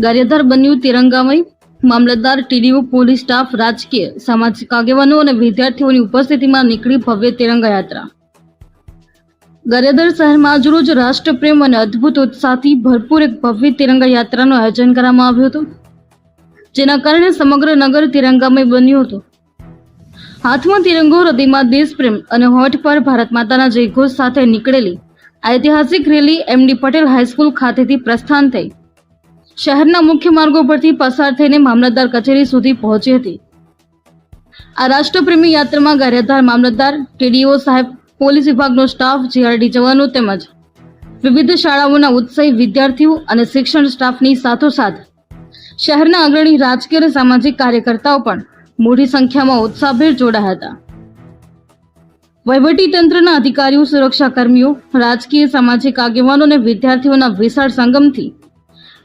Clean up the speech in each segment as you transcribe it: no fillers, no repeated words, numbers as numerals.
ગારિયાધાર બન્યું તિરંગામય। મામલતદાર, TDO, police staff, રાજકીય સામાજિક આગેવાનો અને વિદ્યાર્થીઓની ઉપસ્થિતિમાં નીકળી ભવ્ય તિરંગા યાત્રા। ગારિયાધાર શહેરમાં આજરોજ રાષ્ટ્રપ્રેમ અને અદ્ભુત ઉત્સાહથી ભરપૂર એક ભવ્ય તિરંગા યાત્રાનું આયોજન કરવામાં આવ્યું હતું, જેના કારણે સમગ્ર નગર તિરંગામય બન્યું હતું। હાથમાં તિરંગો, હૃદયમાં દેશપ્રેમ અને હોઠ પર ભારત માતાના જયઘોષ સાથે નીકળેલી ઐતિહાસિક રેલી એમડી પટેલ હાઈસ્કૂલ ખાતેથી પ્રસ્થાન થઈ શહેરના મુખ્ય માર્ગો પરથી પસાર થઈને મામલતદાર કચેરી સુધી પહોંચી હતી। આ રાષ્ટ્રપ્રેમી યાત્રામાં ગારિયાધાર મામલતદાર, ટીડીઓ સાહેબ, પોલીસ વિભાગનો સ્ટાફ, જીઆરડી જવાનો તેમજ વિવિધ શાળાઓના ઉત્સાહી વિદ્યાર્થીઓ અને શિક્ષણ સ્ટાફની સાથોસાથ શહેરના અગ્રણી રાજકીય અને સામાજિક કાર્યકર્તાઓ પણ મોટી સંખ્યામાં ઉત્સાહભેર જોડાયા હતા। વહીવટી તંત્રના અધિકારીઓ, સુરક્ષા કર્મીઓ, રાજકીય સામાજિક આગેવાનો અને વિદ્યાર્થીઓના વિશાળ સંગમથી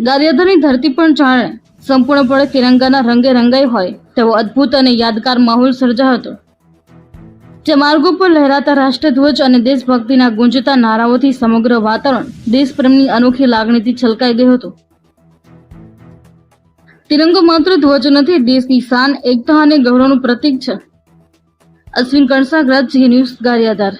ગારિયાધારની ધરતી પણ જાણે સંપૂર્ણપણે તિરંગાના રંગે રંગાઈ હોય તેવો અદ્ભુત અને યાદગાર માહોલ સર્જાયો હતો, જે માર્ગો પર લહેરાતા રાષ્ટ્રધ્વજ અને દેશભક્તિના ગુંજતા નારાઓથી સમગ્ર વાતાવરણ દેશપ્રેમની અનોખી લાગણીથી છલકાઈ ગયું હતું। તિરંગો માત્ર ધ્વજ નથી, દેશની શાન, એકતા અને ગૌરવનું પ્રતીક છે। અશ્વિન કણસાગરા, જી ન્યૂઝ, ગારિયાધાર।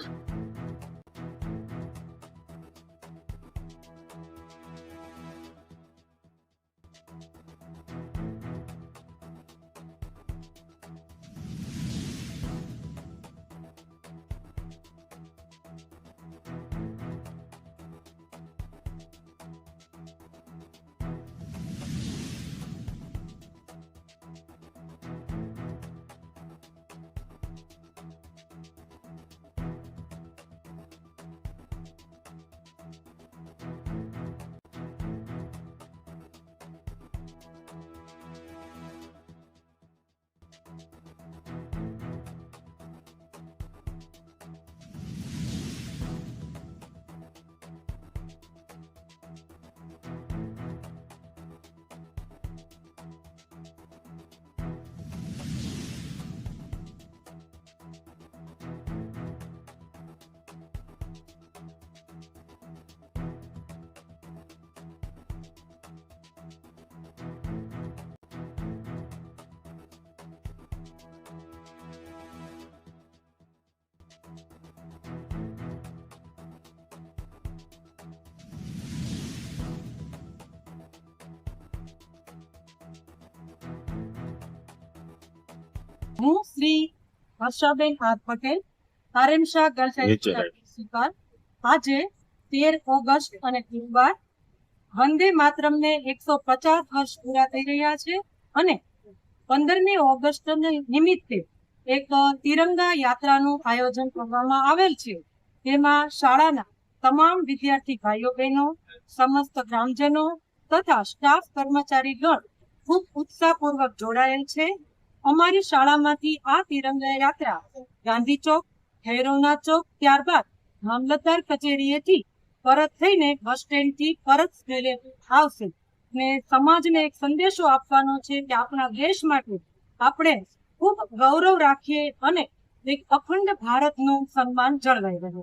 હું શ્રી હર્ષાબેન આર પટેલ, આરએમશાહ ગર્લ્સ હાઈસ્કૂલના પ્રિન્સિપાલ। આજે 13 ઓગસ્ટ અને ગુરુવાર વંદે માતરમને 150 વર્ષ પૂરા થઈ રહ્યા છે અને 15મી ઓગસ્ટ નિમિત્તે એક તિરંગા યાત્રાનું આયોજન કરવામાં આવેલ છે। તેમાં શાળાના તમામ વિદ્યાર્થી ભાઈઓ બહેનો, સમસ્ત ગ્રામજનો તથા સ્ટાફ કર્મચારીગણ ખૂબ ઉત્સાહપૂર્વક જોડાયેલ છે। અમારી શાળામાંથી આ તિરંગા યાત્રા ગાંધી ચોક, ખૈરોના ચોક, ત્યારબાદ મામલતદાર કચેરીએથી પરત થઈને બસ સ્ટેન્ડથી પરત આવશે ને સમાજને એક સંદેશો આપવાનો છે કે આપણા દેશ માટે આપણે ખૂબ ગૌરવ રાખીએ અને એક અખંડ ભારતનું સન્માન જળવાઈ રહે।